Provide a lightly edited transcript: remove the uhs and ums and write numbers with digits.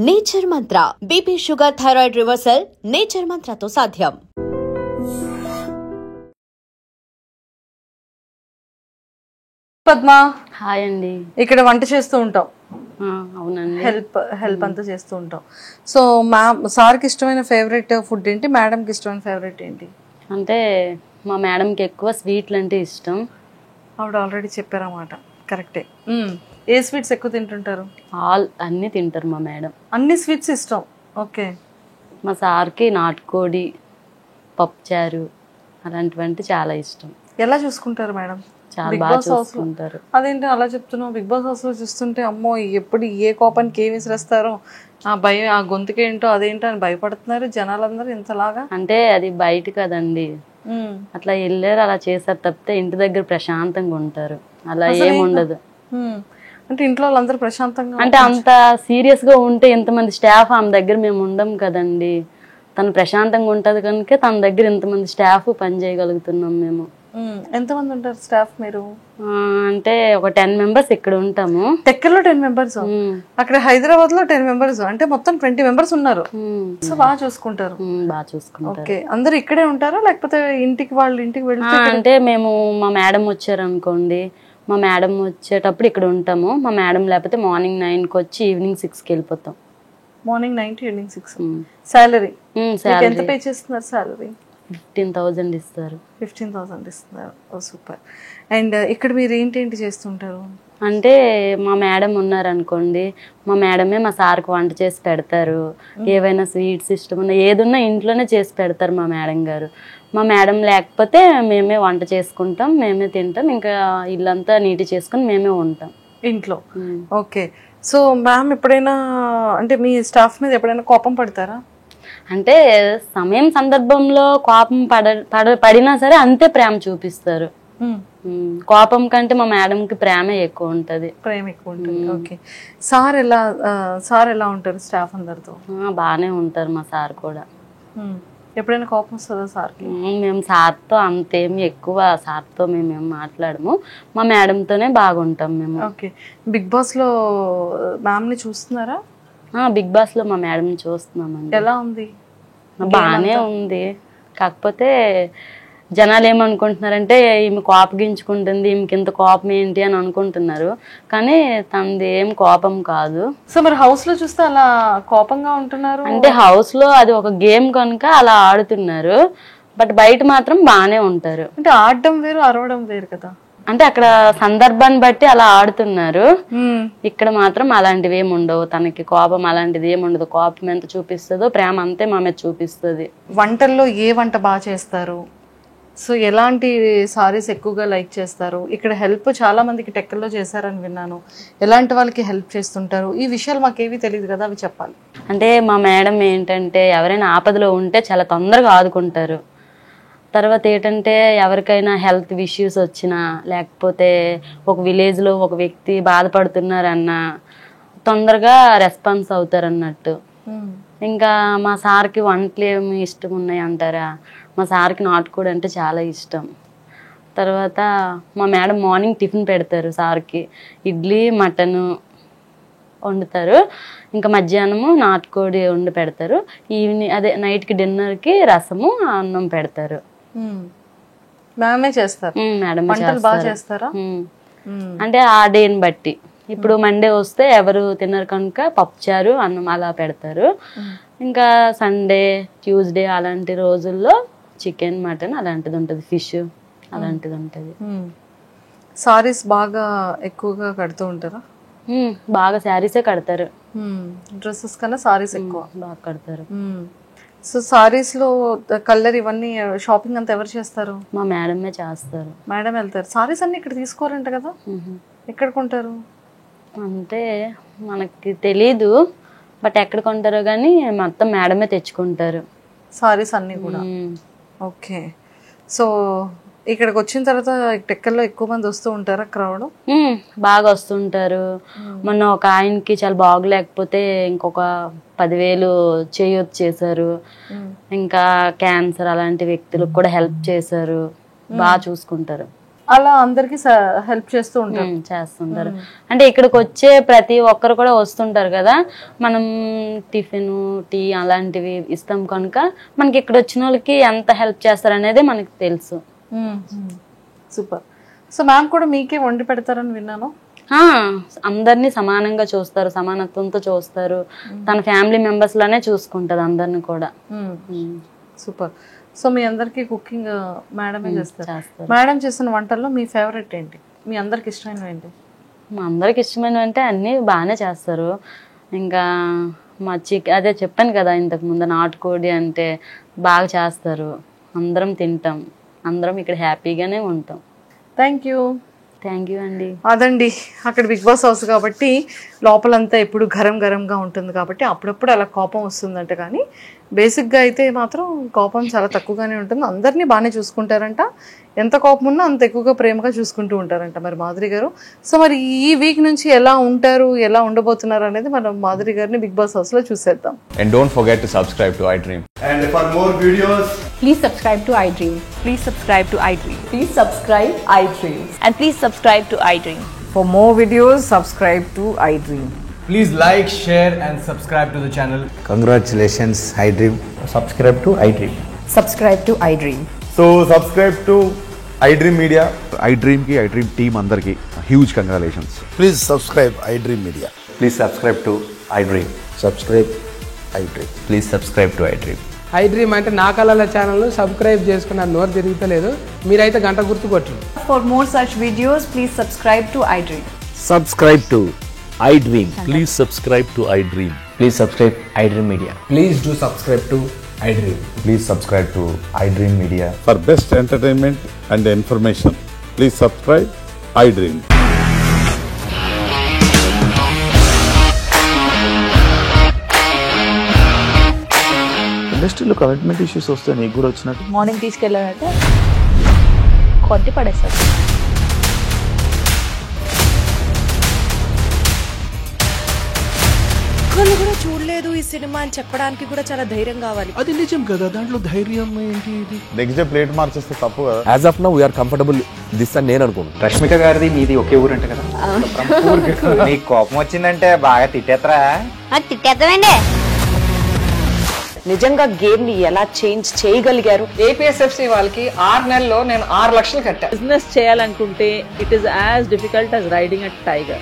Nature Mantra BP sugar thyroid reversal nature మంత్రతో సాధ్యం. Padma hi అండి. ఇక్కడ వంట చేస్తూ ఉంటాం. అవునండి. హెల్ప్ అంతా చేస్తూ ఉంటాం. సో సార్కి ఇష్టమైన ఫేవరెట్ ఫుడ్ ఏంటి, మేడంకి ఇష్టమైన ఫేవరెట్ ఏంటి? అంటే మా మేడంకి ఎక్కువ స్వీట్లు అంటే ఇష్టం. ఆవిడ ఆల్రెడీ చెప్పారన్నమాట. కరెక్టే. ఏ స్వీట్స్ ఎక్కువ తింటుంటారు? అన్నీ తింటారు మా మేడం. అన్ని స్వీట్స్ ఇష్టం. ఓకే. మా సార్కి నాటుకోడి, పప్పుచారు అలాంటివంటే చాలా ఇష్టం. ఎలా చూసుకుంటారు మేడం? చాలా బాగా చూసుకుంటారు. అదేంటి అలా చెప్తున్నావు? బిగ్ బాస్ హౌస్ లో చూస్తుంటే అమ్మో ఎప్పుడు ఏ కోపానికి ఏ విసిరేస్తారో, ఆ భయం, ఆ గొంతుకేంటో అదేంటో అని భయపడుతున్నారు జనాలందరూ ఇంతలాగా. అంటే అది బయట కదండి, అట్లా వెళ్ళారు అలా చేశారు తప్పితే ఇంటి దగ్గర ప్రశాంతంగా ఉంటారు. అలా ఏముండదు. అంటే ఇంట్లో వాళ్ళందరూ ప్రశాంతంగా, అంటే అంత సీరియస్ గా ఉంటే ఎంతమంది స్టాఫ్ ఆమె దగ్గర మేము ఉండం కదండి. తను ప్రశాంతంగా ఉంటది కనుక తన దగ్గర ఇంతమంది స్టాఫ్ పని చేయగలుగుతున్నాం మేము. ఎంతమంది ఉంటారు స్టాఫ్ మీరు? అంటే ఒక 10 మెంబర్స్ ఇక్కడ ఉంటాము. టెక్కల్లో 10 మెంబర్స్, అక్కడ హైదరాబాద్ లో 10 మెంబర్స్, అంటే మొత్తం 20 మెంబర్స్ ఉన్నారు. సో బాగా చూసుకుంటారు. బాగా చూసుకుంటారు. ఓకే. అందరు ఇక్కడే ఉంటారా లేకపోతే ఇంటికి వాళ్ళ ఇంటికి వెళ్తే? అంటే మేము మా మేడం వచ్చారు అనుకోండి, మా మేడం వచ్చేటప్పుడు ఇక్కడ ఉంటాము. మా మేడం లేకపోతే మార్నింగ్ 9కి వచ్చి ఈవినింగ్ 6కి వెళ్ళిపోతాం. Morning 9 to evening 6. సాలరీ ఎంత పే చేస్తున్నారు? సాలరీ 15,000 ఇస్తారు. 15,000 ఇస్తున్నారు. ఓ సూపర్. అండ్ ఇక్కడ మీరు ఏంటేంటి చేస్తుంటారు? అంటే మా మేడం ఉన్నారనుకోండి, మా మేడమే మా సార్కి వంట చేసి పెడతారు. ఏవైనా స్వీట్స్ ఇష్టం ఉన్నా ఏదున్నా ఇంట్లోనే చేసి పెడతారు మా మేడం గారు. మా మేడం లేకపోతే మేమే వంట చేసుకుంటాం, మేమే తింటాం, ఇంకా ఇల్లంతా నీట్ చేసుకుని మేమే ఉంటాం ఇంట్లో. ఓకే. సో మ్యామ్ ఎప్పుడైనా అంటే మీ స్టాఫ్ మీద ఎప్పుడైనా కోపం పడతారా? అంటే సమయం సందర్భంలో కోపం పడినా సరే అంతే ప్రేమ చూపిస్తారు. కోపం కంటే మా మేడంకి ప్రేమ ఎక్కువ ఉంటది. ప్రేమ ఎక్కువ ఉంటుంది. ఓకే. సార్ ఎలా ఉంటారు స్టాఫ్ అందరితో? బాగానే ఉంటారు మా సార్ కూడా. ఎప్పుడైనా కోపం వస్తుందా సార్కి? మేము సార్తో అంతేమి ఎక్కువ సార్తో మేమేం మాట్లాడము, మా మేడంతోనే బాగుంటాం మేము. ఓకే. బిగ్ బాస్ లో మ్యామ్ ని చూస్తున్నారా? బిగ్ బాస్ లో మా మేడం చూస్తున్నామండి. ఎలా ఉంది? బాగానే ఉంది. కాకపోతే జనాలు ఏమనుకుంటున్నారంటే ఈమె కోపగించుకుంటుంది, ఈమెకి ఇంత కోపం ఏంటి అని అనుకుంటున్నారు. కానీ తనది ఏం కోపం కాదు. సో మరి హౌస్ లో చూస్తే అలా కోపంగా ఉంటున్నారు? అంటే హౌస్ లో అది ఒక గేమ్ కనుక అలా ఆడుతున్నారు, బట్ బయట మాత్రం బాగానే ఉంటారు. అంటే ఆడడం వేరు, అరవడం వేరు కదా. అంటే అక్కడ సందర్భాన్ని బట్టి అలా ఆడుతున్నారు. ఇక్కడ మాత్రం అలాంటివి ఏమి ఉండవు. తనకి కోపం అలాంటిది ఏమి ఉండదు. కోపం ఎంత చూపిస్తుందో ప్రేమ అంతే మా మీద చూపిస్తుంది. వంటల్లో ఏ వంట బాగా చేస్తారు? సో ఎలాంటి సారీస్ ఎక్కువగా లైక్ చేస్తారు? ఇక్కడ హెల్ప్ చాలా మందికి టెక్కల్లో చేశారని విన్నాను. ఎలాంటి వాళ్ళకి హెల్ప్ చేస్తుంటారు? ఈ విషయాలు మాకేవి తెలియదు కదా, అవి చెప్పాలి. అంటే మా మేడం ఏంటంటే ఎవరైనా ఆపదలో ఉంటే చాలా తొందరగా ఆదుకుంటారు. తర్వాత ఏంటంటే ఎవరికైనా హెల్త్ ఇష్యూస్ వచ్చినా, లేకపోతే ఒక విలేజ్లో ఒక వ్యక్తి బాధపడుతున్నారన్నా తొందరగా రెస్పాన్స్ అవుతారు అన్నట్టు. ఇంకా మా సార్కి వంటలు ఏమి ఇష్టం ఉన్నాయి అంటారా, మా సార్కి నాటుకోడి అంటే చాలా ఇష్టం. తర్వాత మా మేడం మార్నింగ్ టిఫిన్ పెడతారు సార్కి, ఇడ్లీ మటను వండుతారు. ఇంకా మధ్యాహ్నము నాటుకోడి వండి పెడతారు. ఈవినింగ్ అదే నైట్కి డిన్నర్కి రసము అన్నం పెడతారు. మేమే చేస్తారు. మేడం బాగా చేస్తారా? అంటే ఆ డేని బట్టి. ఇప్పుడు మండే వస్తే ఎవరు తినరు కనుక పప్పుచారు అన్నం అలా పెడతారు. ఇంకా సండే ట్యూస్డే అలాంటి రోజుల్లో చికెన్ మటన్ అలాంటిది ఉంటుంది, ఫిష్ అలాంటిది ఉంటుంది. సారీస్ బాగా ఎక్కువగా కడుతూ ఉంటారా? బాగా శారీసే కడతారు. డ్రెస్సెస్ కన్నా సారీస్ ఎక్కువ బాగా కడతారు. సో సారీస్ లో కలర్ ఇవన్నీ షాపింగ్ అంతా ఎవరు చేస్తారు? మా మేడమే చేస్తారు. మేడం వెళ్తారు. సారీస్ అన్ని ఇక్కడ తీసుకోరంట కదా, ఎక్కడ కొంటారు? అంటే మనకి తెలీదు, బట్ ఎక్కడ కొంటారో కానీ మొత్తం మేడమే తెచ్చుకుంటారు సారీస్ అన్ని కూడా. ఓకే. సో ఇక్కడికి వచ్చిన తర్వాత టెక్కల్లో ఎక్కువ మంది వస్తూ ఉంటారా? క్రౌడ్ బాగా వస్తుంటారు. మొన్న ఒక ఆయనకి చాలా బాగలేకపోతే ఇంకొక 10,000 చేయొచ్చు చేశారు. ఇంకా క్యాన్సర్ అలాంటి వ్యక్తులకు కూడా హెల్ప్ చేశారు. బాగా చూసుకుంటారు. అలా అందరికి హెల్ప్ చేస్తూ ఉంటారు. చేస్తుంటారు. అంటే ఇక్కడికి వచ్చే ప్రతి ఒక్కరు కూడా వస్తుంటారు కదా, మనం టిఫిన్ టీ అలాంటివి ఇస్తాం కనుక మనకి ఇక్కడ వచ్చిన వాళ్ళకి ఎంత హెల్ప్ చేస్తారు అనేది మనకి తెలుసు. సూపర్. సో మ్యామ్ కూడా మీకే వండి పెడతారని విన్నాను. అందరినీ సమానంగా చూస్తారు, సమానత్వంతో చూస్తారు. తన ఫ్యామిలీ మెంబర్స్ లానే చూసుకుంటది అందరిని కూడా. సూపర్. సో మీ అందరికి కుకింగ్ మేడమే చేస్తారు. మేడం చేసిన వంటల్లో మీ ఫేవరెట్ ఏంటి, మీ అందరికి ఇష్టమైనవి ఏంటి? మా అందరికి ఇష్టమైనవి అంటే అన్నీ బాగానే చేస్తారు. ఇంకా మా అదే చెప్పాను కదా ఇంతకు ముందు, నాటుకోడి అంటే బాగా చేస్తారు. అందరం తింటాం, అందరం ఇక్కడ హ్యాపీగానే ఉంటాం. థ్యాంక్ యూ అండి. అదండి, అక్కడ బిగ్ బాస్ హౌస్ కాబట్టి లోపలంతా ఎప్పుడు గరంగా ఉంటుంది కాబట్టి అప్పుడప్పుడు అలా కోపం వస్తుందంట. కానీ బేసిక్గా అయితే మాత్రం కోపం చాలా తక్కువగానే ఉంటుంది. అందరినీ బాగానే చూసుకుంటారంట. ఎంత కోపం ఉన్నా అంత ఎక్కువగా ప్రేమగా చూసుకుంటూ ఉంటారంట మరి మాధురి గారు. సో మరి ఈ వీక్ నుంచి ఎలా ఉంటారు, ఎలా ఉండబోతున్నారు అనేది మనం మాధురి గారిని బిగ్ బాస్ హౌస్ లో చూసేద్దాం. And don't forget to subscribe to iDream. And for more videos, please subscribe to iDream. Please subscribe to iDream. Please subscribe iDream. And please subscribe to iDream. For more videos, subscribe to iDream. please like, share and subscribe to the channel. Congratulations, iDream. Subscribe to iDream. Subscribe to iDream. So subscribe to iDream Media. iDream ki iDream team andarki huge congratulations. Please subscribe iDream Media. Please subscribe to iDream. Subscribe iDream. Please subscribe to iDream. iDream అంటే నా కళల channel subscribe చేసుకున్న నోరు తిరుగుతలేదు, మీరైతే గంట గుర్తు కొట్టండి. For more such videos, please subscribe to iDream. Subscribe to iDream. Please subscribe to iDream. Please subscribe iDream Media. Please do subscribe to iDream. Please subscribe to iDream Media. For best entertainment and information, please subscribe iDream. ఇండస్ట్రీలో commitment issues వస్తే నీకు కూడా వచ్చినట్టు morning తీసుకెళ్ళారంటే కొట్టి పడేస్తారు. ఒక్కళ్ళు కూడా చూడలేదు ఈ సినిమా అని చెప్పడానికి కూడా చాలా ధైర్యం కావాలి. అది నిజం కదా, దాంట్లో ధైర్యం ఏంటి? నెక్స్ట్ డే ప్లేట్ మార్చేస్తే తప్పు కదా. As of now we are comfortable this అని నేను అనుకుంటున్నాను. రష్మిక గారిది మీది ఒకే ఊరు అంట కదా. నీకు కోపం వచ్చిందంటే బాగా తిట్టేత్తరా? తిట్టేద్దామండి. నిజంగా గేమ్ ని ఎలా చేంజ్ చేయగలిగారు? ఏపీఎస్ఎఫ్సి వాళ్ళకి 6 నెలల్లో నేను 6 లక్షలు కట్టా. బిజినెస్ చేయాలనుకుంటే it is as difficult as riding a tiger.